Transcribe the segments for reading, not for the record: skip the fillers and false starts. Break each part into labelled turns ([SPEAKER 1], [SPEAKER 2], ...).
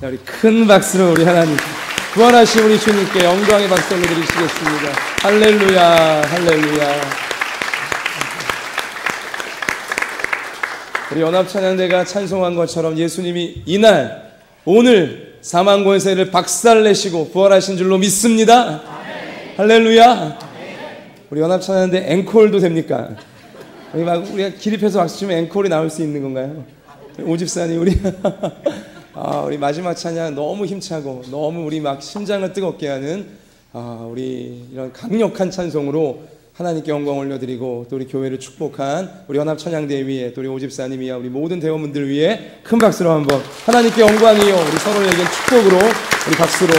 [SPEAKER 1] 자, 우리 큰 박수로 우리 하나님 부활하신 우리 주님께 영광의 박수 올려드리시겠습니다. 할렐루야, 할렐루야. 우리 연합찬양대가 찬송한 것처럼 예수님이 이날 오늘 사망 권세를 박살내시고 부활하신 줄로 믿습니다. 아멘. 할렐루야. 아멘. 우리 연합찬양대 앵콜도 됩니까? 우리가 기립해서 박수 치면 앵콜이 나올 수 있는 건가요? 오집사님 우리 우리 마지막 찬양 너무 힘차고 너무 우리 막 심장을 뜨겁게 하는 우리 이런 강력한 찬송으로 하나님께 영광 올려드리고 또 우리 교회를 축복한 우리 연합찬양대 위에 또 우리 오집사님이야 우리 모든 대원분들 위해 큰 박수로 한번 하나님께 영광이요 우리 서로에게 축복으로 우리 박수로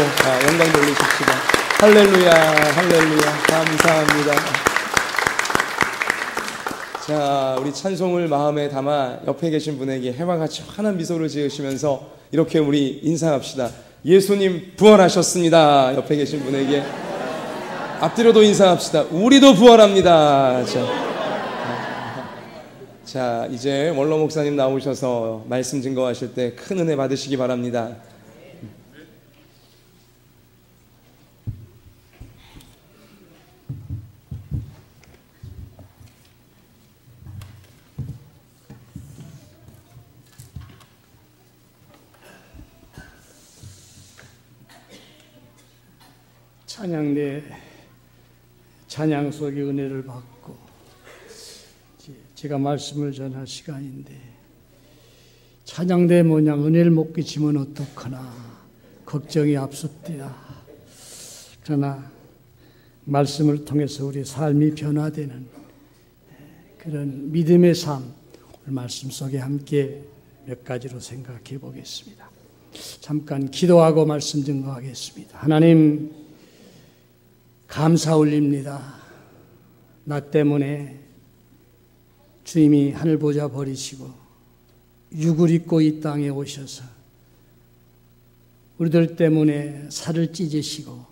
[SPEAKER 1] 영광 돌리십시다. 할렐루야, 할렐루야. 감사합니다. 자, 우리 찬송을 마음에 담아 옆에 계신 분에게 해와 같이 환한 미소를 지으시면서 이렇게 우리 인사합시다. 예수님 부활하셨습니다. 옆에 계신 분에게 앞뒤로도 인사합시다. 우리도 부활합니다. 자, 이제 원로 목사님 나오셔서 말씀 증거하실 때 큰 은혜 받으시기 바랍니다.
[SPEAKER 2] 찬양대 찬양 속의 은혜를 받고 제가 말씀을 전할 시간인데 찬양대 모양 은혜를 못 끼치면 어떡하나 걱정이 앞섭니다. 그러나 말씀을 통해서 우리 삶이 변화되는 그런 믿음의 삶 오늘 말씀 속에 함께 몇 가지로 생각해 보겠습니다. 잠깐 기도하고 말씀 증거하겠습니다. 하나님 감사 올립니다. 나 때문에 주님이 하늘 보좌 버리시고 육을 입고 이 땅에 오셔서 우리들 때문에 살을 찢으시고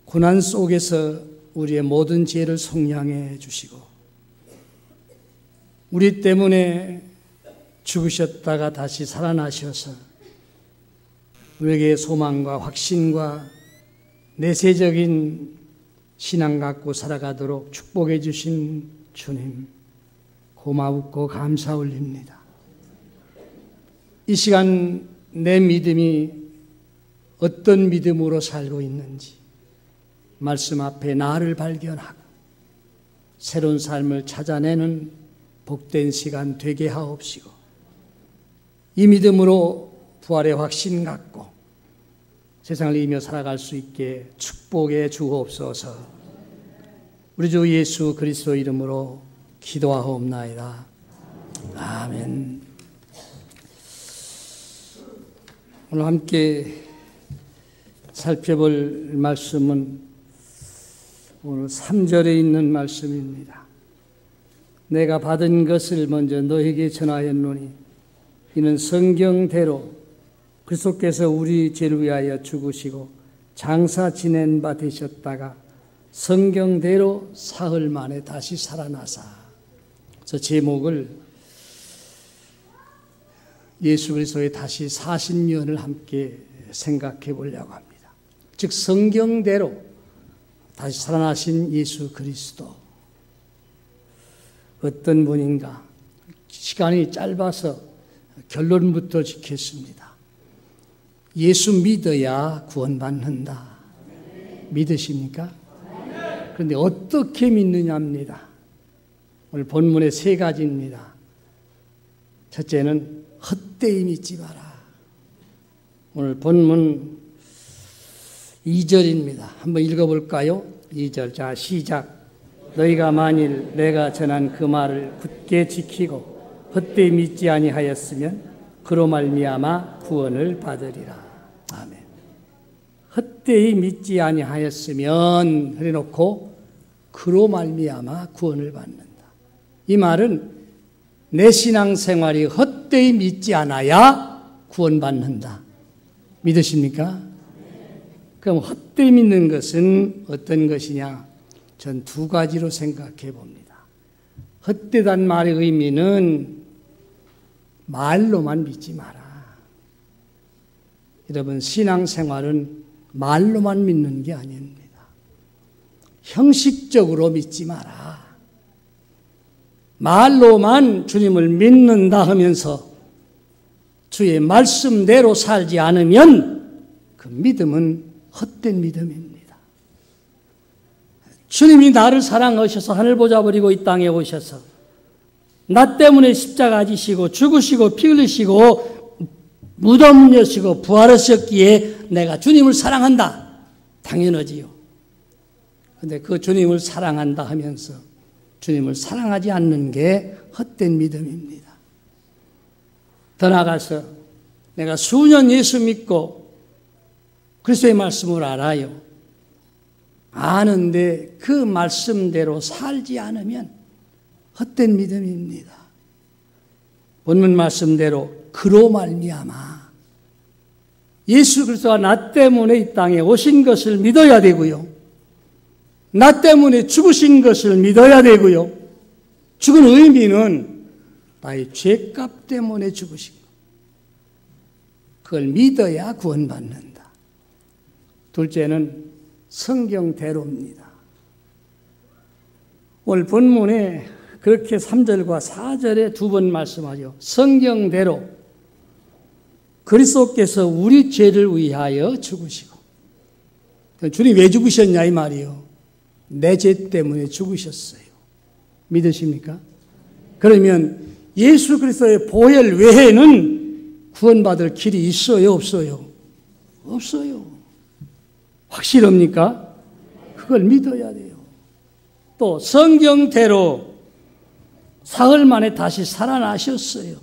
[SPEAKER 2] 고난 속에서 우리의 모든 죄를 속량해 주시고 우리 때문에 죽으셨다가 다시 살아나셔서 우리에게 소망과 확신과 내세적인 신앙 갖고 살아가도록 축복해 주신 주님 고맙고 감사 올립니다. 이 시간 내 믿음이 어떤 믿음으로 살고 있는지 말씀 앞에 나를 발견하고 새로운 삶을 찾아내는 복된 시간 되게 하옵시고 이 믿음으로 부활의 확신 갖고 세상을 이기며 살아갈 수 있게 축복해 주옵소서. 우리 주 예수 그리스도 이름으로 기도하옵나이다. 아멘. 오늘 함께 살펴볼 말씀은 오늘 3절에 있는 말씀입니다. 내가 받은 것을 먼저 너에게 전하였노니 이는 성경대로 그리스도께서 우리 죄를 위하여 죽으시고 장사 지낸 바 되셨다가 성경대로 사흘 만에 다시 살아나사. 저 제목을 예수 그리스도의 다시 사신 년을 함께 생각해 보려고 합니다. 즉 성경대로 다시 살아나신 예수 그리스도 어떤 분인가? 시간이 짧아서 결론부터 짓겠습니다. 예수 믿어야 구원받는다. 믿으십니까? 그런데 어떻게 믿느냐입니다. 오늘 본문의 세 가지입니다. 첫째는 헛되이 믿지 마라. 오늘 본문 2절입니다. 한번 읽어볼까요? 2절. 자, 시작. 너희가 만일 내가 전한 그 말을 굳게 지키고 헛되이 믿지 아니하였으면 그로 말미암아 구원을 받으리라. 아멘. 헛되이 믿지 아니하였으면 해놓고 그로 말미암아 구원을 받는다. 이 말은 내 신앙생활이 헛되이 믿지 않아야 구원받는다. 믿으십니까? 그럼 헛되이 믿는 것은 어떤 것이냐? 전 두 가지로 생각해 봅니다. 헛되단 말의 의미는 말로만 믿지 마라. 여러분, 신앙생활은 말로만 믿는 게 아닙니다. 형식적으로 믿지 마라. 말로만 주님을 믿는다 하면서 주의 말씀대로 살지 않으면 그 믿음은 헛된 믿음입니다. 주님이 나를 사랑하셔서 하늘 보좌 버리고 이 땅에 오셔서 나 때문에 십자가 지시고 죽으시고 피 흘리시고 무덤 여시고 부활하셨기에 내가 주님을 사랑한다. 당연하지요. 그런데 그 주님을 사랑한다 하면서 주님을 사랑하지 않는 게 헛된 믿음입니다. 더 나아가서 내가 수년 예수 믿고 그리스도의 말씀을 알아요. 아는데 그 말씀대로 살지 않으면 헛된 믿음입니다. 본문 말씀대로 그로 말미암아 예수 그리스도가 나 때문에 이 땅에 오신 것을 믿어야 되고요. 나 때문에 죽으신 것을 믿어야 되고요. 죽은 의미는 나의 죄값 때문에 죽으신 것. 그걸 믿어야 구원받는다. 둘째는 성경대로입니다. 오늘 본문에 그렇게 3절과 4절에 두 번 말씀하죠. 성경대로 그리스도께서 우리 죄를 위하여 죽으시고, 주님 왜 죽으셨냐 이 말이요. 내 죄 때문에 죽으셨어요. 믿으십니까? 그러면 예수 그리스도의 보혈 외에는 구원받을 길이 있어요, 없어요? 없어요. 확실합니까? 그걸 믿어야 돼요. 또 성경대로 사흘 만에 다시 살아나셨어요.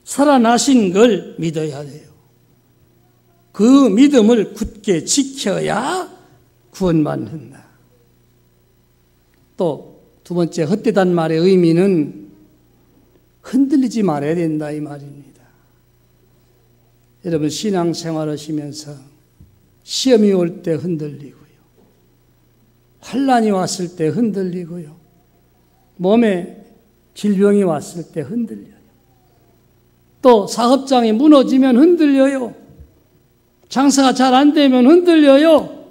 [SPEAKER 2] 살아나신 걸 믿어야 돼요. 그 믿음을 굳게 지켜야 구원받는다. 또 두 번째 헛되단 말의 의미는 흔들리지 말아야 된다 이 말입니다. 여러분 신앙생활 하시면서 시험이 올 때 흔들리고요. 환난이 왔을 때 흔들리고요. 몸에 질병이 왔을 때 흔들려요. 또 사업장이 무너지면 흔들려요. 장사가 잘 안 되면 흔들려요.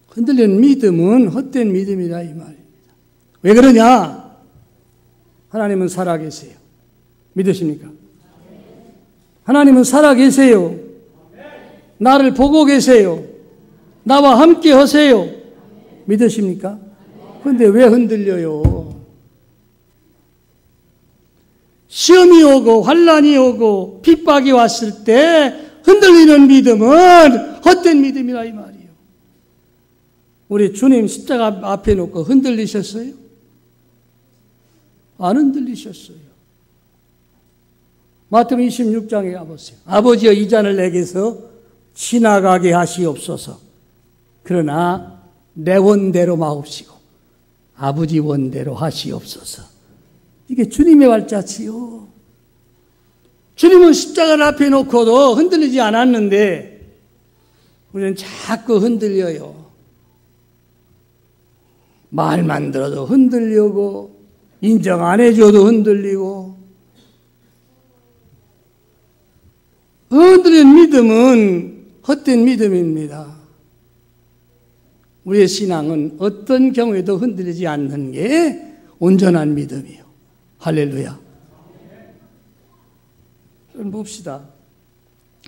[SPEAKER 2] 흔들리는 믿음은 헛된 믿음이다 이 말입니다. 왜 그러냐? 하나님은 살아계세요. 믿으십니까? 하나님은 살아계세요. 나를 보고 계세요. 나와 함께 하세요. 믿으십니까? 그런데 왜 흔들려요? 시험이 오고 환난이 오고 핍박이 왔을 때 흔들리는 믿음은 헛된 믿음이라 이 말이에요. 우리 주님 십자가 앞에 놓고 흔들리셨어요? 안 흔들리셨어요. 마태복음 26장에 가보세요. 아버지여 이 잔을 내게서 지나가게 하시옵소서. 그러나 내 원대로 마옵시고 아버지 원대로 하시옵소서. 이게 주님의 발자취요. 주님은 십자가를 앞에 놓고도 흔들리지 않았는데 우리는 자꾸 흔들려요. 말만 들어도 흔들리고 인정 안 해줘도 흔들리고 흔들리는 믿음은 헛된 믿음입니다. 우리의 신앙은 어떤 경우에도 흔들리지 않는 게 온전한 믿음이에요. 할렐루야. 그럼 봅시다.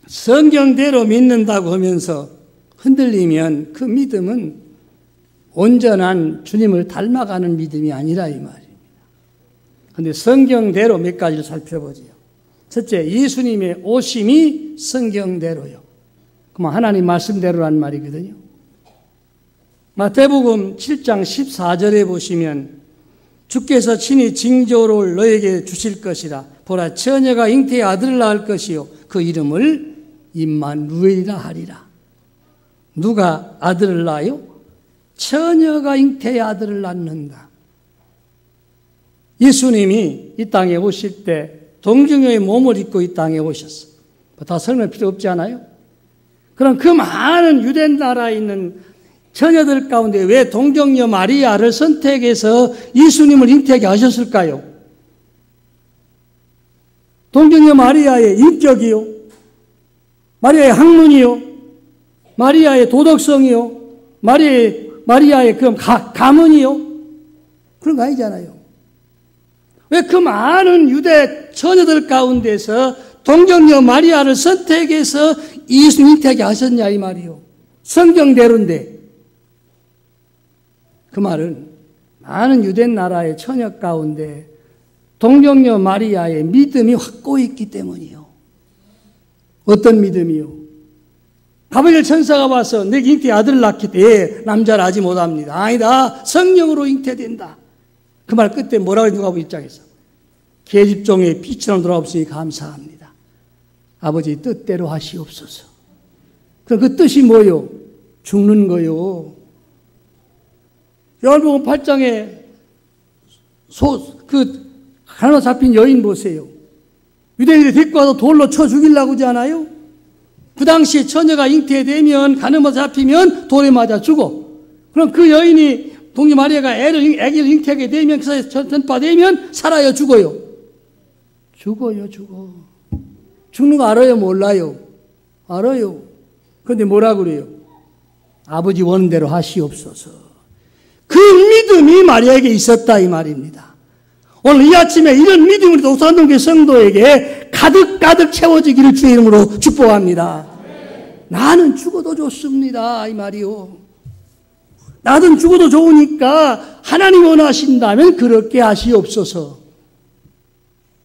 [SPEAKER 2] 성경대로 믿는다고 하면서 흔들리면 그 믿음은 온전한 주님을 닮아가는 믿음이 아니라 이 말입니다. 그런데 성경대로 몇 가지를 살펴보죠. 첫째, 예수님의 오심이 성경대로요. 그럼 하나님 말씀대로란 말이거든요. 마태복음 7장 14절에 보시면 주께서 친히 징조를 너에게 주실 것이라. 보라, 처녀가 잉태의 아들을 낳을 것이요 그 이름을 임마누엘이라 하리라. 누가 아들을 낳아요? 처녀가 잉태의 아들을 낳는다. 예수님이 이 땅에 오실 때 동정녀의 몸을 입고 이 땅에 오셨어. 다 설명 필요 없지 않아요? 그럼 그 많은 유대 나라에 있는 처녀들 가운데 왜 동정녀 마리아를 선택해서 예수님을 잉태하게 하셨을까요? 동정녀 마리아의 인격이요, 마리아의 학문이요, 마리아의 도덕성이요, 마리아의 그 가문이요, 그런 거 아니잖아요. 왜 그 많은 유대 처녀들 가운데서 동정녀 마리아를 선택해서 예수님 잉태하게 하셨냐 이 말이요. 성경대로인데. 그 말은 많은 유대 나라의 처녀 가운데 동정녀 마리아의 믿음이 확고히 있기 때문이요. 어떤 믿음이요? 가브리엘 천사가 와서 내게 잉태 아들을 낳게 돼 남자를 아지 못합니다. 아니다. 성령으로 잉태된다. 그 말 끝에 뭐라고 누가복음 1장에서 계집종의 빛처럼 돌아옵으니 감사합니다. 아버지 뜻대로 하시옵소서. 그럼 그 뜻이 뭐요? 죽는 거요. 요한복음 8장에 하나 잡힌 여인 보세요. 유대인들이 데리고 와서 돌로 쳐 죽이려고 하지 않아요? 그 당시에 처녀가 잉태되면 가늠에 잡히면 돌에 맞아 죽어. 그럼 그 여인이 동료 마리아가 아기를 잉태하게 되면 그 사이에 전파되면 살아요, 죽어요? 죽어요, 죽어. 죽는 거 알아요, 몰라요? 알아요. 그런데 뭐라 그래요? 아버지 원하는 대로 하시옵소서. 그 믿음이 마리아에게 있었다 이 말입니다. 오늘 이 아침에 이런 믿음으로 도산동교 성도에게 가득가득 채워지기를 주의 이름으로 축복합니다. 나는 죽어도 좋습니다 이 말이요. 나는 죽어도 좋으니까 하나님 원하신다면 그렇게 하시옵소서.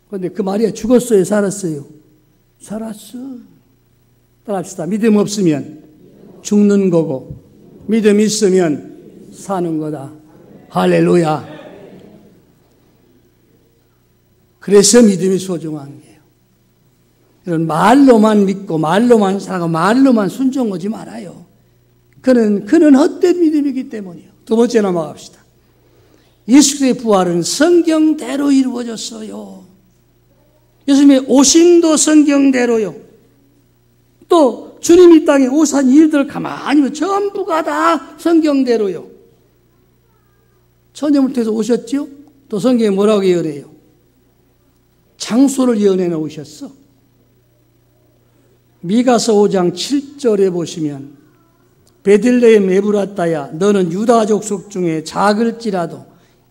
[SPEAKER 2] 그런데 그 마리아 죽었어요, 살았어요? 살았어. 따라합시다. 믿음 없으면 죽는 거고 믿음 있으면 사는 거다. 할렐루야. 그래서 믿음이 소중한 거예요. 이런 말로만 믿고 말로만 살아가고 말로만 순종하지 말아요. 그는 헛된 믿음이기 때문이에요. 두 번째 넘어갑시다. 예수의 부활은 성경대로 이루어졌어요. 예수님의 오심도 성경대로요. 또 주님이 이 땅에 오신 일들을 가만히 보면 전부가 다 성경대로요. 천년을 통해서 오셨죠? 또 성경에 뭐라고 예언해요? 장소를 예언해 놓으셨어. 미가서 5장 7절에 보시면 베들레헴 에브라타야 너는 유다 족속 중에 작을지라도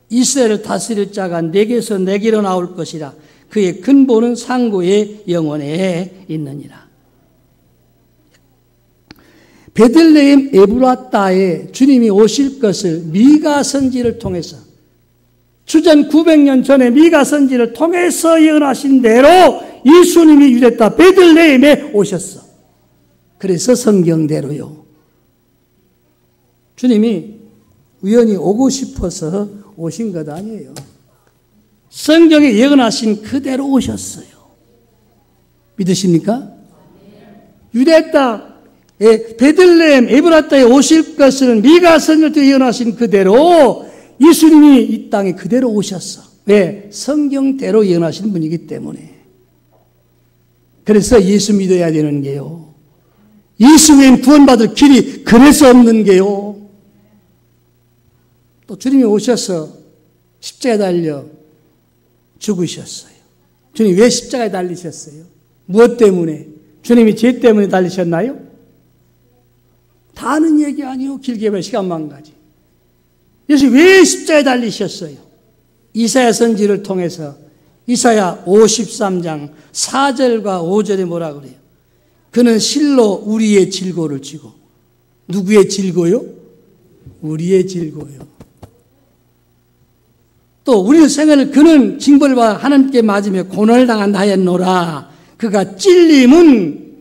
[SPEAKER 2] 이스라엘을 다스릴 자가 내게서 내게로 나올 것이라. 그의 근본은 상고의 영원에 있느니라. 베들레헴 에브라타에 주님이 오실 것을 미가 선지를 통해서 주전 900년 전에 미가 선지를 통해서 예언하신 대로 예수님이 유대 땅 베들레헴에 오셨어. 그래서 성경대로요. 주님이 우연히 오고 싶어서 오신 것 아니에요. 성경에 예언하신 그대로 오셨어요. 믿으십니까? 유대 땅에 베들레헴 에브라타에 오실 것은 미가 선지를 통해 예언하신 그대로 예수님이 이 땅에 그대로 오셨어. 왜? 성경대로 예언하시는 분이기 때문에. 그래서 예수 믿어야 되는 게요. 예수 외엔 구원받을 길이 그래서 없는 게요. 또 주님이 오셔서 십자가에 달려 죽으셨어요. 주님 왜 십자가에 달리셨어요? 무엇 때문에? 주님이 죄 때문에 달리셨나요? 다 아는 얘기 아니요. 길게 봐 시간만 가지. 예수 왜 십자가에 달리셨어요? 이사야 선지를 통해서 이사야 53장 4절과 5절에 뭐라 그래요? 그는 실로 우리의 질고를 지고. 누구의 질고요? 우리의 질고요. 또 우리의 생애를 그는 징벌을 받아 하나님께 맞으며 고난을 당한다 하였노라. 그가 찔림은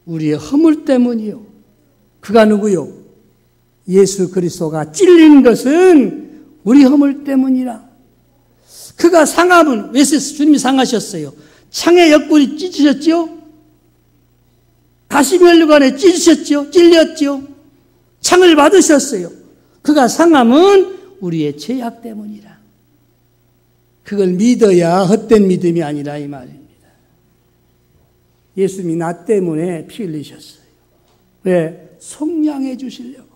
[SPEAKER 2] 우리의 허물 때문이요. 그가 누구요? 예수 그리스도가 찔린 것은 우리 허물 때문이라. 그가 상함은 왜 주님이 상하셨어요? 창의 옆구리 찢으셨죠? 가시면류관에 찢으셨죠? 찔렸죠? 창을 받으셨어요. 그가 상함은 우리의 죄악 때문이라. 그걸 믿어야 헛된 믿음이 아니라 이 말입니다. 예수님이 나 때문에 피 흘리셨어요. 왜? 속량해 주시려고.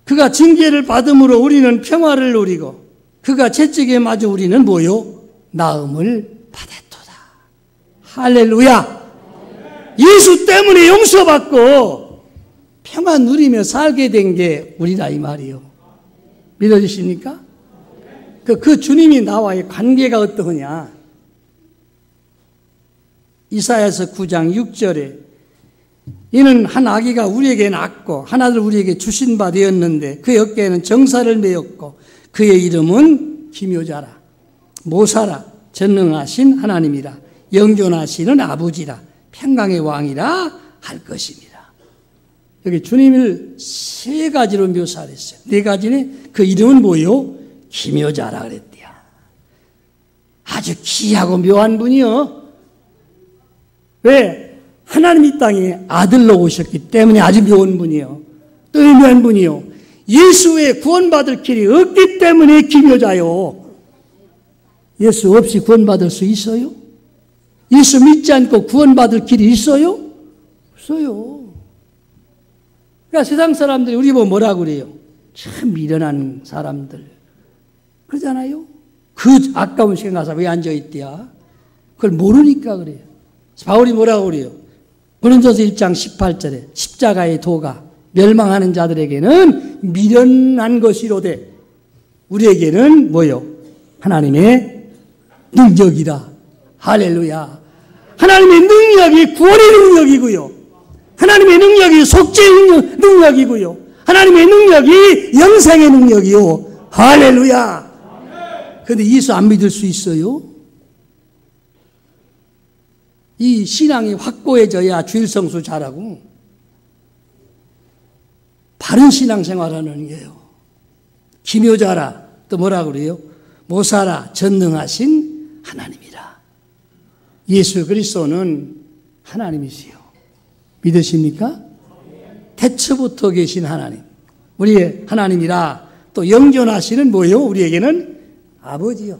[SPEAKER 2] 그가 징계를 받음으로 우리는 평화를 누리고 그가 채찍에 맞아 우리는 뭐요? 나음을 받았도다. 할렐루야. 예수 때문에 용서받고 평안 누리며 살게 된 게 우리다 이 말이요. 믿어지십니까? 그 주님이 나와의 관계가 어떠냐? 이사야서 9장 6절에 이는 한 아기가 우리에게 낳고 한 아들 우리에게 주신 바 되었는데 그의 어깨에는 정사를 메었고 그의 이름은 기묘자라 모사라 전능하신 하나님이라 영존하시는 아버지라 평강의 왕이라 할 것입니다. 여기 주님을 세 가지로 묘사를 했어요. 네 가지는 그 이름은 뭐요? 기묘자라 그랬대요. 아주 귀하고 묘한 분이요. 왜? 하나님 이 땅에 아들로 오셨기 때문에 아주 묘한 분이요. 또 묘한 분이요. 예수의 구원받을 길이 없기 때문에 기묘자요. 예수 없이 구원받을 수 있어요? 예수 믿지 않고 구원받을 길이 있어요? 없어요. 그러니까 세상 사람들이 우리 보고 뭐라고 그래요? 참 미련한 사람들. 그러잖아요? 그 아까운 시간 가서 왜 앉아있대야? 그걸 모르니까 그래요. 바울이 뭐라고 그래요? 고린도서 1장 18절에 십자가의 도가 멸망하는 자들에게는 미련한 것이로되 우리에게는 뭐요? 하나님의 능력이라. 할렐루야. 하나님의 능력이 구원의 능력이고요. 하나님의 능력이 속죄의 능력이고요. 하나님의 능력이 영생의 능력이요. 할렐루야. 그런데 예수 안 믿을 수 있어요? 이 신앙이 확고해져야 주일성수 잘하고 바른 신앙생활하는 게요. 기묘자라 또 뭐라고 그래요? 모사라 전능하신 하나님이라. 예수 그리스도는 하나님이시요. 믿으십니까? 태초부터 계신 하나님. 우리의 하나님이라. 또 영존하시는 뭐요? 우리에게는 아버지요.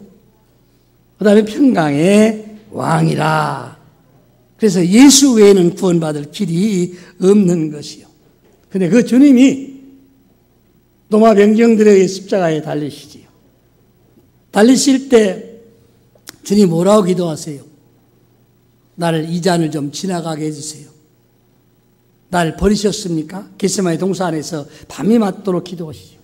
[SPEAKER 2] 그 다음에 평강의 왕이라. 그래서 예수 외에는 구원받을 길이 없는 것이요. 근데 그 주님이 로마 병정들에게 십자가에 달리시지요. 달리실 때 주님 뭐라고 기도하세요? 나를 이 잔을 좀 지나가게 해주세요. 나를 버리셨습니까? 겟세마네 동산에서 밤이 맞도록 기도하시죠.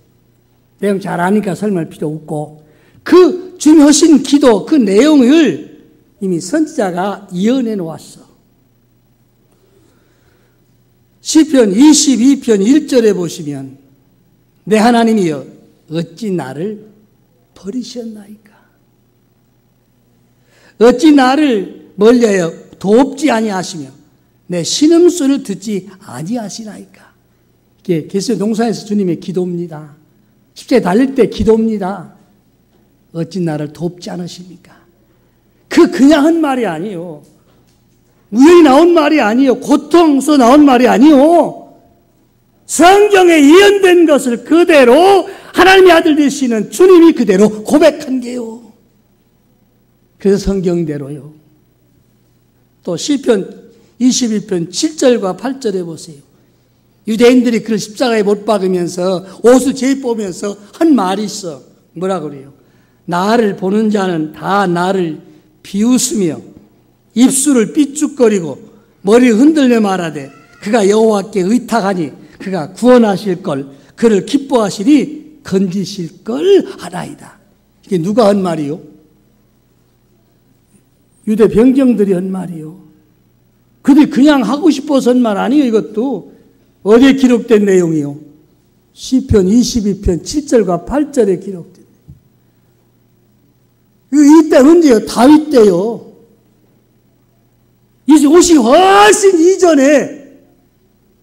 [SPEAKER 2] 내용 잘 아니까 설명할 필요 없고 그 주님 하신 기도 그 내용을 이미 선지자가 예언해 놓았어. 시편 22편 1절에 보시면 내 하나님이여 어찌 나를 버리셨나이까? 어찌 나를 멀리하여 돕지 아니하시며 내 신음소리를 듣지 아니하시나이까? 이게 겟세마네 동산에서 주님의 기도입니다. 십자가에 달릴 때 기도입니다. 어찌 나를 돕지 않으십니까? 그냥 한 말이 아니요. 우연히 나온 말이 아니요. 고통서 나온 말이 아니요. 성경에 예언된 것을 그대로 하나님의 아들 되시는 주님이 그대로 고백한 게요. 그래서 성경대로요. 또 시편 21편 7절과 8절에 보세요. 유대인들이 그를 십자가에 못 박으면서 옷을 재입으면서 한 말이 있어. 뭐라 그래요? 나를 보는 자는 다 나를 비웃으며 입술을 삐죽거리고 머리를 흔들며 말하되 그가 여호와께 의탁하니 그가 구원하실 걸 그를 기뻐하시니 건지실 걸 하나이다. 이게 누가 한 말이요? 유대 병정들이 한 말이요. 그들이 그냥 하고 싶어서 한 말 아니에요. 이것도 어디에 기록된 내용이요? 시편 22편 7절과 8절에 기록된. 이때 언제요? 다윗 때요. 이 옷이 훨씬 이전에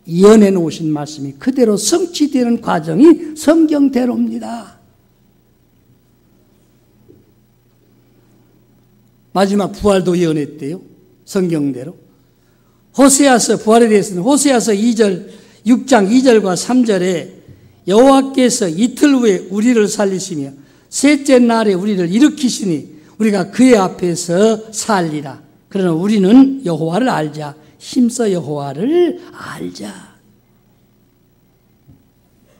[SPEAKER 2] 예언해 놓으신 말씀이 그대로 성취되는 과정이 성경대로입니다. 마지막 부활도 예언했대요. 성경대로. 호세아서 부활에 대해서는 호세아서 6장 2절과 3절에 여호와께서 이틀 후에 우리를 살리시며 셋째 날에 우리를 일으키시니 우리가 그의 앞에서 살리라. 그러나 우리는 여호와를 알자. 힘써 여호와를 알자.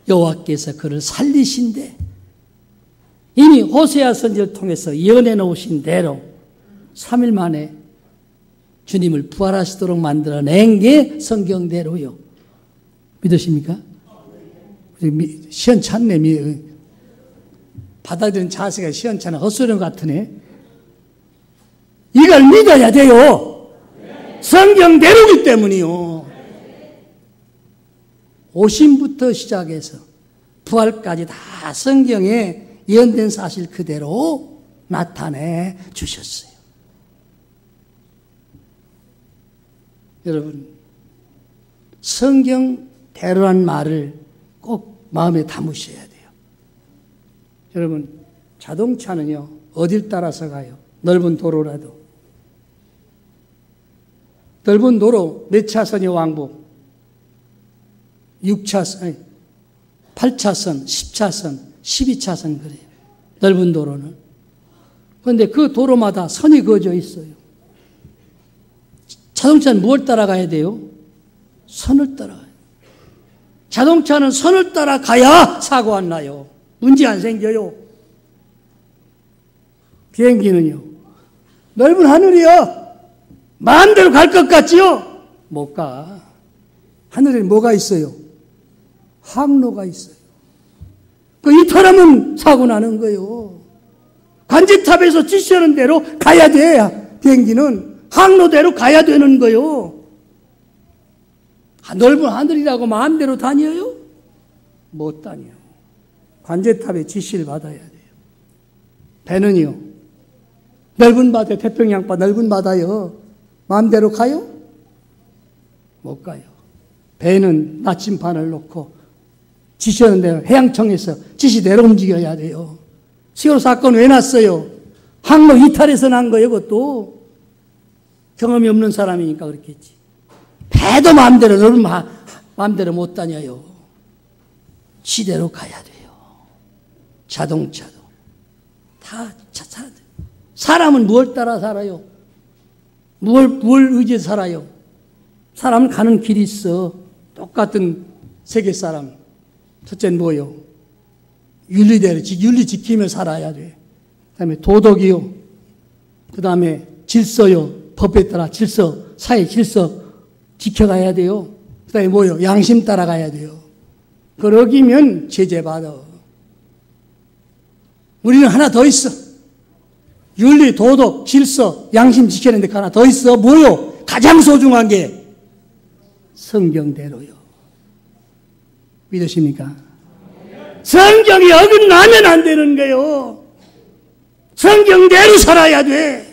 [SPEAKER 2] 여호와께서 그를 살리신대. 이미 호세아 선지를 통해서 예언해 놓으신 대로 3일 만에 주님을 부활하시도록 만들어낸 게 성경대로요. 믿으십니까? 시원찮네. 받아들이는 자세가 시원찮아. 헛소리 같으네. 이걸 믿어야 돼요. 성경대로기 때문이요. 오심부터 시작해서 부활까지 다 성경에 예언된 사실 그대로 나타내 주셨어요. 여러분, 성경대로란 말을 꼭 마음에 담으셔야 돼요. 여러분, 자동차는요, 어딜 따라서 가요? 넓은 도로라도. 넓은 도로 몇 차선이 왕복? 6차선, 8차선, 10차선, 12차선 그래요. 넓은 도로는. 그런데 그 도로마다 선이 그어져 있어요. 자동차는 무엇을 따라가야 돼요? 선을 따라가요. 자동차는 선을 따라가야 사고 안 나요. 문제 안 생겨요. 비행기는요. 넓은 하늘이요. 마음대로 갈 것 같지요? 못 가. 하늘에 뭐가 있어요? 항로가 있어요. 그 이탈하면 사고 나는 거예요. 관제탑에서 지시하는 대로 가야 돼. 비행기는 항로대로 가야 되는 거예요. 넓은 하늘이라고 마음대로 다녀요? 못 다녀요. 관제탑의 지시를 받아야 돼요. 배는요. 넓은 바다에 태평양바 넓은 바다요. 마음대로 가요? 못 가요. 배는 나침반을 놓고 지시하는 대로 해양청에서 지시대로 움직여야 돼요. 세월호 사건 왜 났어요? 항로 이탈해서 난 거예요. 그것도 경험이 없는 사람이니까 그렇겠지. 배도 마음대로 넓은 마음대로 못 다녀요. 지대로 가야 돼요. 자동차도 다 사람은 무엇 따라 살아요? 무엇 의지해 살아요? 사람은 가는 길이 있어. 똑같은 세계 사람. 첫째는 뭐요? 윤리대로, 윤리 지키며 살아야 돼. 그 다음에 도덕이요. 그 다음에 질서요. 법에 따라 질서, 사회 질서 지켜가야 돼요. 그 다음에 뭐요? 양심 따라가야 돼요. 그걸 어기면 제재받아. 우리는 하나 더 있어. 윤리, 도덕, 질서, 양심 지키는 데 하나 더 있어. 뭐요? 가장 소중한 게 성경대로요. 믿으십니까? 성경이 어긋나면 안 되는 거예요. 성경대로 살아야 돼.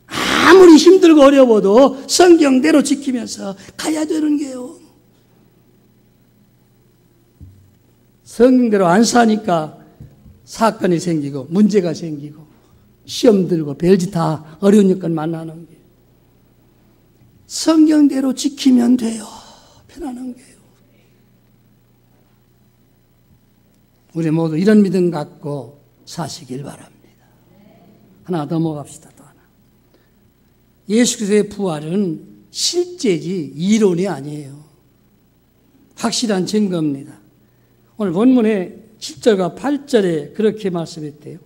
[SPEAKER 2] 아무리 힘들고 어려워도 성경대로 지키면서 가야 되는 거예요. 성경대로 안 사니까 사건이 생기고 문제가 생기고 시험 들고 별짓 다 어려운 여건 만나는 게 성경대로 지키면 돼요. 편안한 거예요. 우리 모두 이런 믿음 갖고 사시길 바랍니다. 하나 더 넘어갑시다. 또 하나. 예수 그리스도의 부활은 실제지 이론이 아니에요. 확실한 증거입니다. 오늘 본문에 7절과 8절에 그렇게 말씀했대요.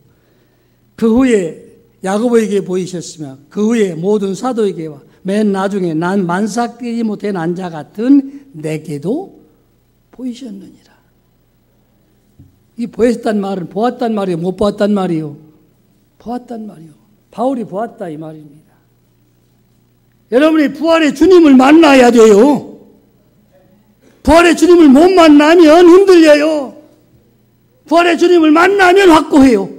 [SPEAKER 2] 그 후에 야고보에게 보이셨으며 그 후에 모든 사도에게와 맨 나중에 난 만삭되지 못한 난 자 같은 내게도 보이셨느니라. 이 보였단 말은 보았단 말이에요? 못 보았단 말이에요? 보았단 말이에요. 바울이 보았다 이 말입니다. 여러분이 부활의 주님을 만나야 돼요. 부활의 주님을 못 만나면 흔들려요. 부활의 주님을 만나면 확고해요.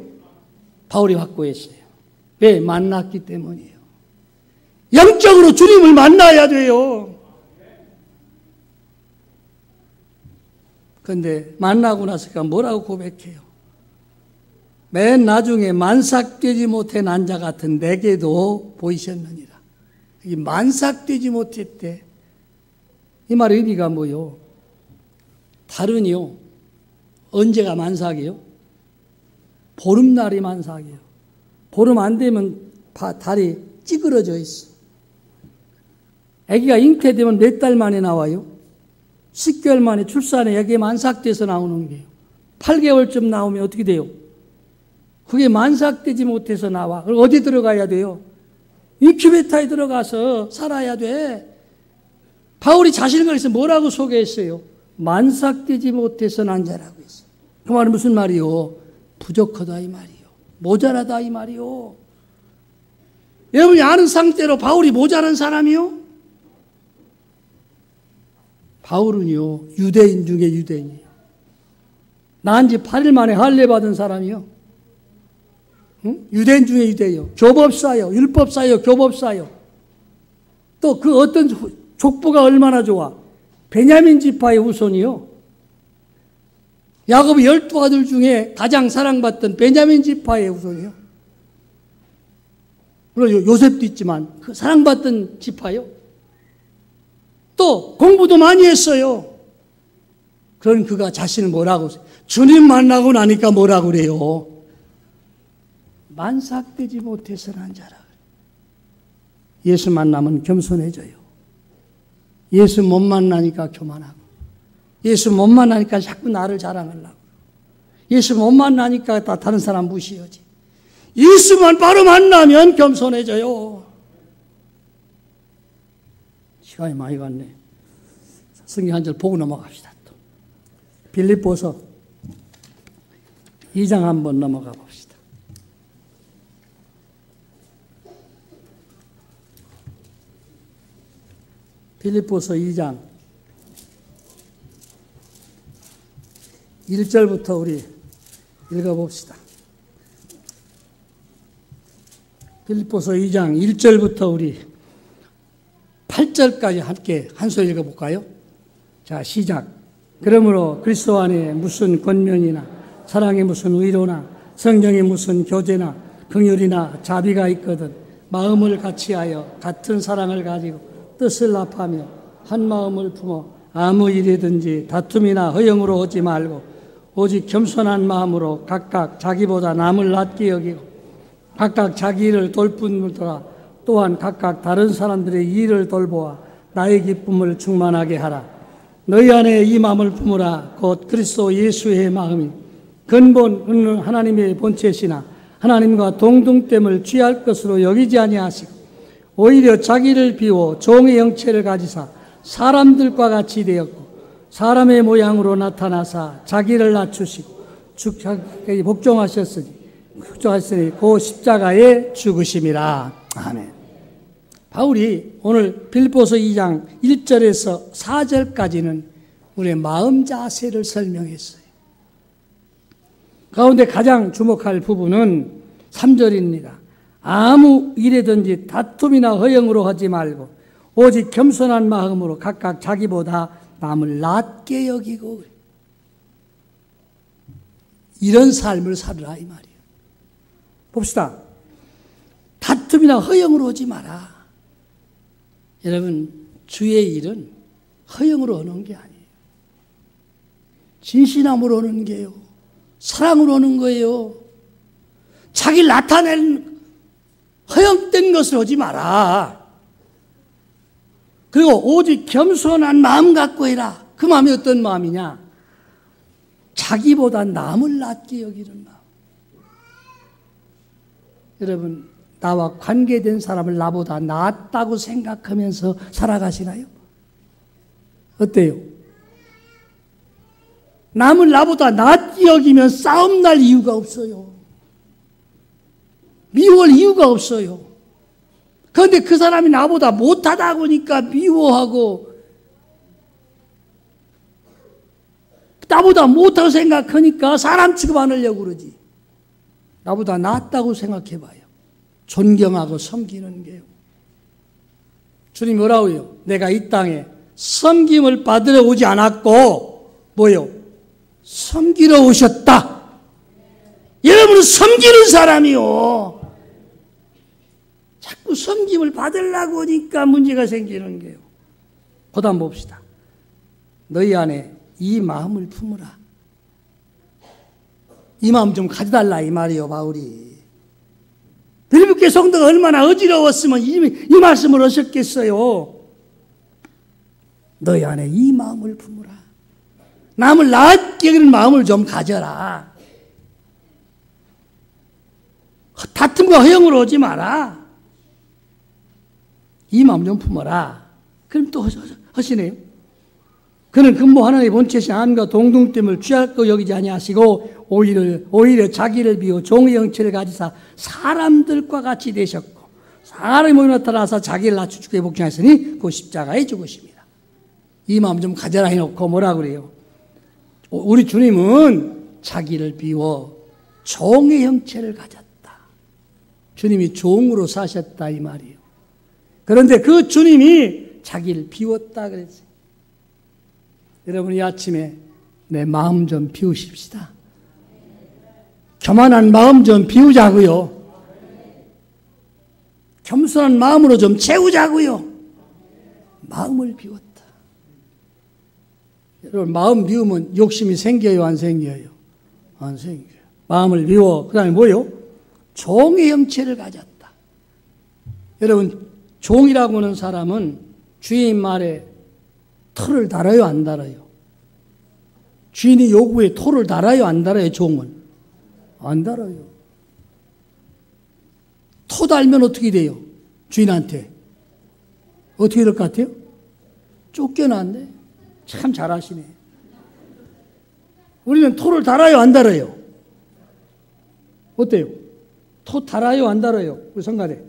[SPEAKER 2] 바울이 확고했어요. 왜? 만났기 때문이에요. 영적으로 주님을 만나야 돼요. 그런데 만나고 나서까 뭐라고 고백해요? 맨 나중에 만삭되지 못한 난 자 같은 내게도 보이셨느니라. 이 만삭되지 못했대. 이 말의 의미가 뭐요? 달은요. 언제가 만삭이요? 보름날이 만삭이에요. 보름 안 되면 달이 찌그러져 있어. 아기가 잉태되면 몇 달 만에 나와요? 10개월 만에 출산해 아기가 만삭돼서 나오는 게요. 8개월쯤 나오면 어떻게 돼요? 그게 만삭되지 못해서 나와. 그럼 어디 들어가야 돼요? 인큐베이터에 들어가서 살아야 돼. 바울이 자신을 가리켜 뭐라고 소개했어요? 만삭되지 못해서 난 자라고 했어요. 그 말은 무슨 말이요? 부족하다 이 말이요. 모자라다 이 말이요. 여러분이 아는 상태로 바울이 모자란 사람이요? 바울은요, 유대인 중에 유대인이에요. 난 지 8일 만에 할례 받은 사람이요. 응? 유대인 중에 유대요. 교법사요. 율법사요. 교법사요. 또 그 어떤 족보가 얼마나 좋아. 베냐민 지파의 후손이요. 야곱의 12아들 중에 가장 사랑받던 베냐민 지파의 후손이요. 물론 요셉도 있지만 그 사랑받던 지파요. 또 공부도 많이 했어요. 그런 그가 자신을 뭐라고 주님 만나고 나니까 뭐라고 그래요? 만삭되지 못해서 난 자라. 예수 만나면 겸손해져요. 예수 못 만나니까 교만하고, 예수 못 만나니까 자꾸 나를 자랑하려고, 예수 못 만나니까 다 다른 사람 무시하지. 예수만 바로 만나면 겸손해져요. 시간이 많이 갔네. 성경 한 절 보고 넘어갑시다. 또 빌립보서 2장 한번 넘어가 봅시다. 빌립보서 2장 1절부터 우리 읽어봅시다. 빌립보서 2장 1절부터 우리 8절까지 함께 한 소리 읽어볼까요? 자, 시작. 그러므로 그리스도 안에 무슨 권면이나 사랑에 무슨 위로나 성령에 무슨 교제나 긍휼이나 자비가 있거든 마음을 같이하여 같은 사랑을 가지고 뜻을 합하며 한 마음을 품어 아무 일이든지 다툼이나 허영으로 오지 말고 오직 겸손한 마음으로 각각 자기보다 남을 낮게 여기고 각각 자기 일을 돌뿐더라 또한 각각 다른 사람들의 일을 돌보아 나의 기쁨을 충만하게 하라. 너희 안에 이 마음을 품으라. 곧 그리스도 예수의 마음이 근본 하나님의 본체시나 하나님과 동등됨을 취할 것으로 여기지 아니하시고 오히려 자기를 비워 종의 형체를 가지사 사람들과 같이 되었고 사람의 모양으로 나타나사 자기를 낮추시고 자기에게 복종하셨으니 그 십자가에 죽으심이라. 아멘. 바울이 오늘 빌립보서 2장 1절에서 4절까지는 우리의 마음 자세를 설명했어요. 가운데 가장 주목할 부분은 3절입니다. 아무 일에든지 다툼이나 허영으로 하지 말고 오직 겸손한 마음으로 각각 자기보다 남을 낮게 여기고 이런 삶을 살으라 이 말이에요. 봅시다. 다툼이나 허영으로 하지 마라. 여러분, 주의 일은 허영으로 하는 게 아니에요. 진실함으로 하는 게요. 사랑으로 하는 거예요. 자기를 나타내는 허영된 것을 하지 마라. 그리고 오직 겸손한 마음 갖고 해라. 그 마음이 어떤 마음이냐? 자기보다 남을 낮게 여기는 마음. 여러분, 나와 관계된 사람을 나보다 낫다고 생각하면서 살아가시나요? 어때요? 남을 나보다 낫게 여기면 싸움 날 이유가 없어요. 미워할 이유가 없어요. 그런데 그 사람이 나보다 못하다 보니까 미워하고 나보다 못하다고 생각하니까 사람 취급 안 하려고 그러지. 나보다 낫다고 생각해봐요. 존경하고 섬기는 게요. 주님 뭐라고 해요? 내가 이 땅에 섬김을 받으러 오지 않았고 뭐요? 섬기러 오셨다. 여러분은 섬기는 사람이요. 자꾸 섬김을 받으려고 하니까 문제가 생기는 게요. 그 다음 봅시다. 너희 안에 이 마음을 품으라. 이 마음 좀 가져달라 이 말이요, 바울이. 빌립보 성도가 얼마나 어지러웠으면 이 말씀을 하셨겠어요. 너희 안에 이 마음을 품으라. 남을 낮게 여기는 마음을 좀 가져라. 다툼과 허영으로 오지 마라. 이 마음 좀 품어라. 그럼 또 하시네요. 그는 근본 하나님의 본체신 하나님과 동등됨을 취할 거 여기지 아니하시고 오히려 자기를 비워 종의 형체를 가지사 사람들과 같이 되셨고 사람의 몸이 나타나서 자기를 낮추게 복종하였으니 그 십자가에 죽으십니다. 이 마음 좀 가져라 해놓고 뭐라 그래요? 우리 주님은 자기를 비워 종의 형체를 가졌다. 주님이 종으로 사셨다 이 말이에요. 그런데 그 주님이 자기를 비웠다 그랬어요. 여러분 이 아침에 내 마음 좀 비우십시다. 교만한 마음 좀 비우자고요. 겸손한 마음으로 좀 채우자고요. 마음을 비웠다. 여러분 마음 비우면 욕심이 생겨요 안 생겨요? 안 생겨요. 마음을 비워. 그 다음에 뭐요? 종의 형체를 가졌다. 여러분 종이라고 하는 사람은 주인 말에 토를 달아요 안 달아요? 주인이 요구에 토를 달아요 안 달아요? 종은 안 달아요. 토 달면 어떻게 돼요? 주인한테 어떻게 될 것 같아요? 쫓겨나는데 참 잘하시네. 우리는 토를 달아요 안 달아요? 어때요? 토 달아요 안 달아요? 우리 성가대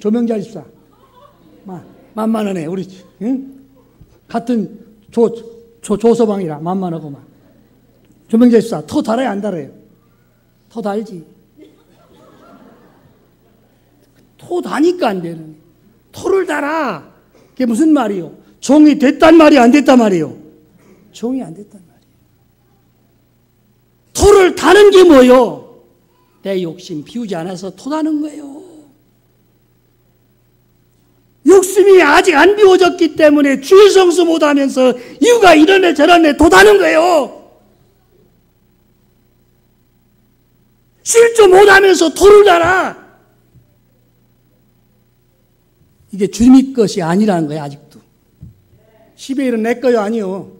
[SPEAKER 2] 조명자 집사 만만하네 우리 응? 같은 조서방이라 만만하고만. 조명자 집사 토 달아요 안 달아요? 토 달지. 토 다니까 안 되는. 토를 달아. 그게 무슨 말이요? 종이 됐단 말이요 안 됐단 말이요? 종이 안 됐단 말이에요. 토를 다는 게 뭐요? 내 욕심 비우지 않아서 토다는 거예요. 욕심이 아직 안 비워졌기 때문에 주의 성수 못하면서 이유가 이러네 저러네 토다는 거예요. 실조 못하면서 토를 달아. 이게 주님의 것이 아니라는 거예요 아직도. 11일은 내 거요 아니요?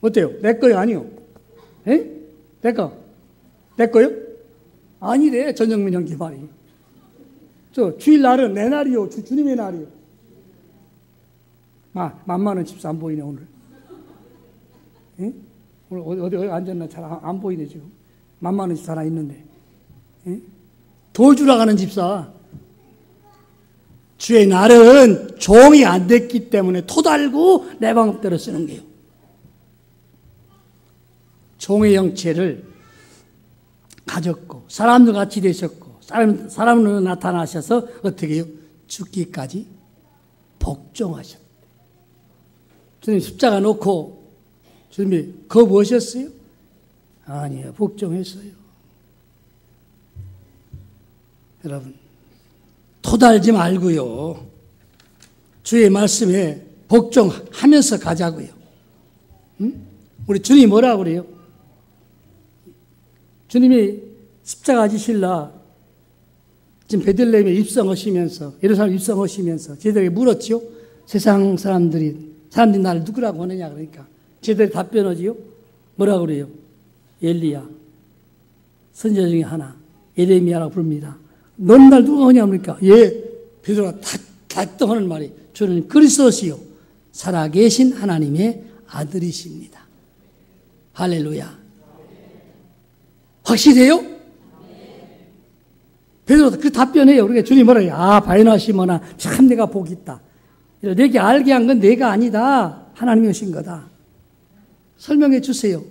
[SPEAKER 2] 어때요? 내 거요 아니요? 에? 내 거? 내 거요? 아니래 전영민 형제 말이. 저 주일날은 내 날이요 주님의 날이요. 만만한 집사 안 보이네 오늘. 에? 오늘 어디 앉았나 잘 안 보이네 지금. 만만한 집사 하나 있는데. 에? 돌 주러 가는 집사. 주의 날은 종이 안 됐기 때문에 토 달고 내 방법대로 쓰는 거예요. 종의 형체를 가졌고 사람도 같이 되셨고 사람으로 나타나셔서 어떻게 해요? 죽기까지 복종하셨대. 주님 십자가 놓고 주님이 거부하셨어요? 아니요. 복종했어요. 여러분 토달지 말고요. 주의 말씀에 복종하면서 가자고요. 응? 우리 주님이 뭐라고 그래요? 주님이 십자가 지실라 지금 베들레헴에 입성하시면서 예루살렘 입성하시면서 제자들에게 물었지요. 세상 사람들이 나를 누구라고 하느냐 그러니까 제자들이 답변하지요. 뭐라고 그래요? 엘리야 선지자 중에 하나 예레미야라고 부릅니다. 넌 날 누가 하냐 그러니까 예 베드로가 다 하는 말이 주는 그리스도시요 살아계신 하나님의 아들이십니다. 할렐루야. 확실해요? 베드로가 그 답변해요. 그러니까 주님 뭐라요? 바요나 시모나 참 내가 복이 있다. 내게 알게 한 건 내가 아니다. 하나님이 오신 거다. 설명해 주세요.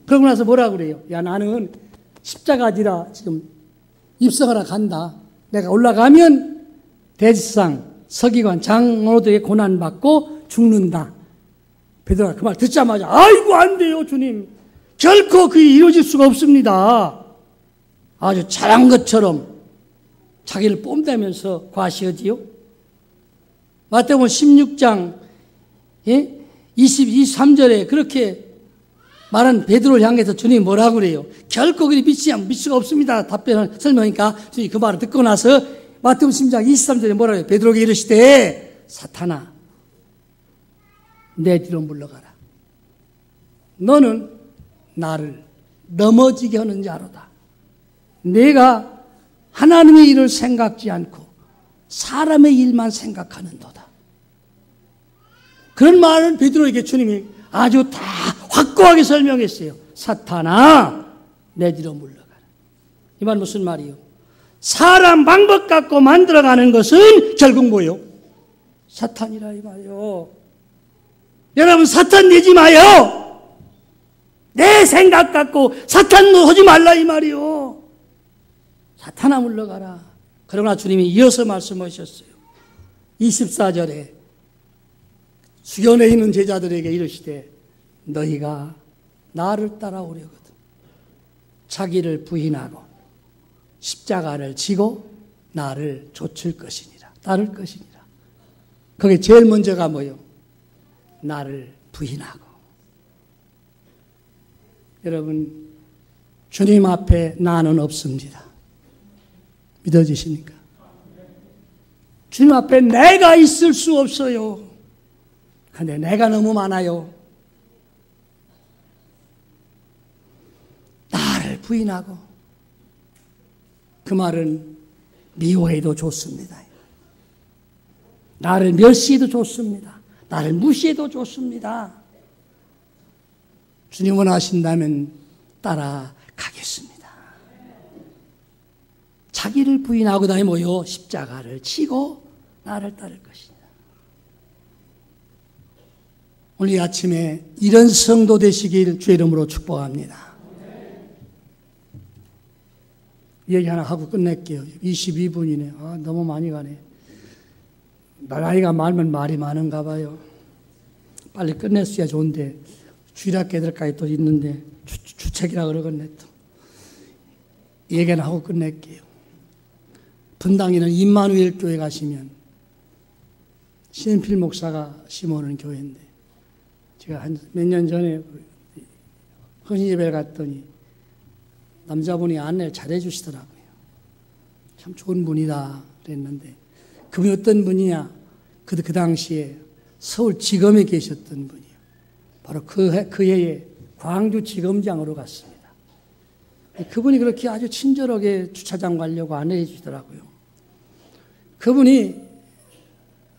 [SPEAKER 2] 그러고 나서 뭐라고 그래요? 야 나는 십자가 지라 지금 입성하러 간다. 내가 올라가면 대지상 서기관 장로들에게 고난받고 죽는다. 베드로가 그 말 듣자마자 아이고 안 돼요 주님. 결코 그게 이루어질 수가 없습니다. 아주 잘한 것처럼 자기를 뽐내면서 과시하지요. 마태복음 16장 23절에 그렇게 말한 베드로를 향해서 주님이 뭐라고 그래요? 결코 그리 믿을 수가 없습니다. 답변을 설명하니까 주님이 그 말을 듣고 나서 마태복음 16장 23절에 뭐라고 해요? 베드로에게 이르시되 사탄아 내 뒤로 물러가라. 너는 나를 넘어지게 하는 자로다. 내가 하나님의 일을 생각지 않고 사람의 일만 생각하는도다. 그런 말을 베드로에게 주님이 아주 다 확고하게 설명했어요. 사탄아, 내 뒤로 물러가라. 이 말 무슨 말이요? 사람 방법 갖고 만들어가는 것은 결국 뭐요? 사탄이라 이 말이요. 여러분, 사탄 내지 마요. 내 생각 갖고 사탄 하지 말라 이 말이요. 사탄아 물러가라. 그러나 주님이 이어서 말씀하셨어요. 24절에 수견에 있는 제자들에게 이르시되 너희가 나를 따라오려거든 자기를 부인하고 십자가를 지고 나를 좇을 것이니라. 따를 것이니라. 그게 제일 먼저가 뭐요? 나를 부인하고. 여러분, 주님 앞에 나는 없습니다. 믿어지십니까? 주님 앞에 내가 있을 수 없어요. 근데 내가 너무 많아요. 나를 부인하고. 그 말은 미워해도 좋습니다. 나를 멸시해도 좋습니다. 나를 무시해도 좋습니다. 주님 원하신다면 따라가겠습니다. 자기를 부인하고 다니 뭐요? 십자가를 치고 나를 따를 것이다. 오늘 이 아침에 이런 성도 되시길 주의 이름으로 축복합니다. 얘기 하나 하고 끝낼게요. 22분이네. 아, 너무 많이 가네. 나이가 많으면 말이 많은가 봐요. 빨리 끝냈어야 좋은데 주일학교들까지 또 있는데 주책이라 그러겠네 또. 얘기는 하고 끝낼게요. 분당에는 임마누엘 교회 가시면 신필 목사가 심어놓은 교회인데 제가 한 몇 년 전에 헌신예배를 갔더니 남자분이 안내를 잘해 주시더라고요. 참 좋은 분이다 그랬는데 그분이 어떤 분이냐? 그 당시에 서울지검에 계셨던 분이에요. 바로 그 해에 광주지검장으로 갔습니다. 그분이 그렇게 아주 친절하게 주차장 가려고 안내해 주시더라고요. 그분이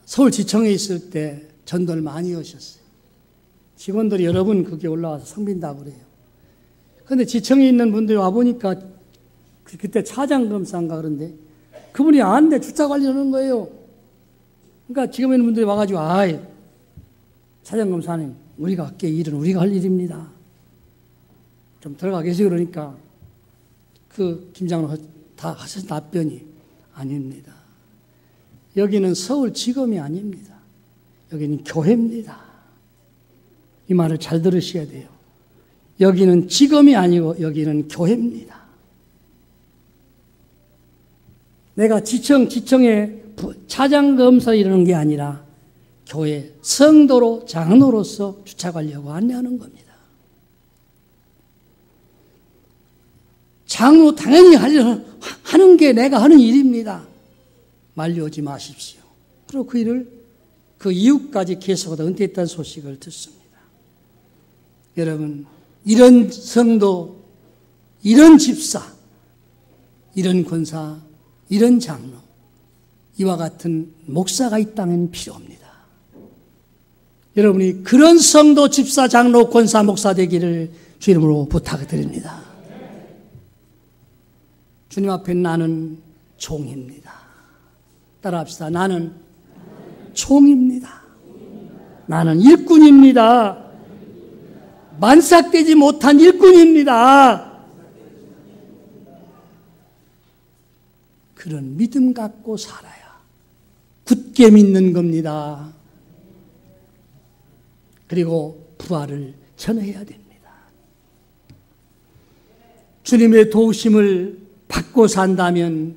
[SPEAKER 2] 서울지청에 있을 때 전도를 많이 하셨어요. 직원들이 여러 분 거기에 올라와서 섬긴다고 그래요. 그런데 지청에 있는 분들이 와보니까 그때 차장검사인가 그런데 그분이 안내 주차 관리하는 거예요. 그러니까 지금 있는 분들이 와가지고 아이 차장검사님 우리가 할게 일은 우리가 할 일입니다. 좀 들어가 계세요. 그러니까 그 김장로 다 하신 답변이 아닙니다. 여기는 서울지검이 아닙니다. 여기는 교회입니다. 이 말을 잘 들으셔야 돼요. 여기는 지검이 아니고 여기는 교회입니다. 내가 지청에 차장검사 이러는 게 아니라 교회 성도로 장로로서 주차하려고 안내하는 겁니다. 장로 당연히 하는 게 내가 하는 일입니다. 말려오지 마십시오. 그리고 그 일을 그 이후까지 계속하다 은퇴했다는 소식을 듣습니다. 여러분, 이런 성도, 이런 집사, 이런 권사, 이런 장로, 이와 같은 목사가 이 땅엔 필요합니다. 여러분이 그런 성도, 집사, 장로, 권사, 목사 되기를 주 이름으로 부탁드립니다. 주님 앞에 나는 종입니다. 따라합시다. 나는 종입니다. 나는 일꾼입니다. 만삭되지 못한 일꾼입니다. 그런 믿음 갖고 살아야 굳게 믿는 겁니다. 그리고 부활을 전해야 됩니다. 주님의 도우심을 받고 산다면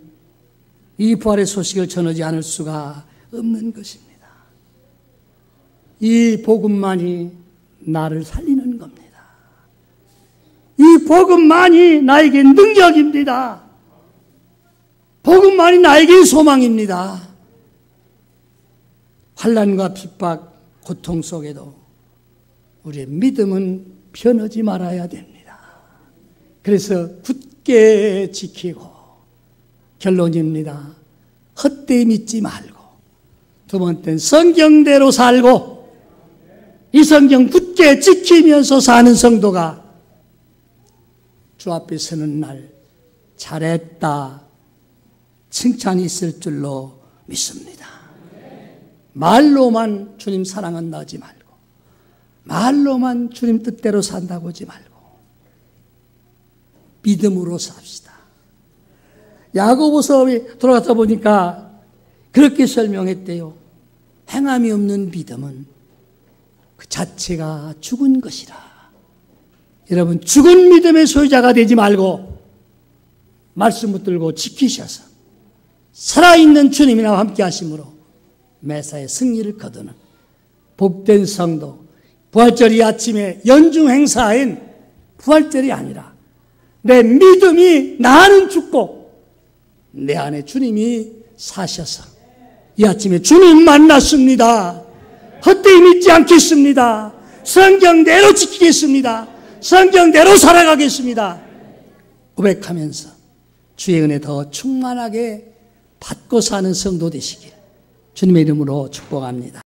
[SPEAKER 2] 이 부활의 소식을 전하지 않을 수가 없는 것입니다. 이 복음만이 나를 살리는 겁니다. 이 복음만이 나에게 능력입니다. 복음만이 나에게 소망입니다. 환난과 핍박, 고통 속에도 우리의 믿음은 변하지 말아야 됩니다. 그래서 굳게 지키고 결론입니다. 헛되이 믿지 말고, 두 번째는 성경대로 살고 이 성경 굳게 지키면서 사는 성도가 주 앞에 서는 날 잘했다 칭찬이 있을 줄로 믿습니다. 말로만 주님 사랑한다 하지 말고, 말로만 주님 뜻대로 산다고 하지 말고 믿음으로 삽시다. 야고보서에 돌아가서 보니까 그렇게 설명했대요. 행함이 없는 믿음은 그 자체가 죽은 것이라. 여러분, 죽은 믿음의 소유자가 되지 말고 말씀 붙들고 지키셔서 살아있는 주님이나 함께 하심으로 매사에 승리를 거두는 복된 성도, 부활절이 아침에 연중 행사인 부활절이 아니라 내 믿음이 나는 죽고 내 안에 주님이 사셔서 이 아침에 주님 만났습니다. 헛되이 믿지 않겠습니다. 성경대로 지키겠습니다. 성경대로 살아가겠습니다. 고백하면서 주의 은혜 더 충만하게 받고 사는 성도 되시길 주님의 이름으로 축복합니다.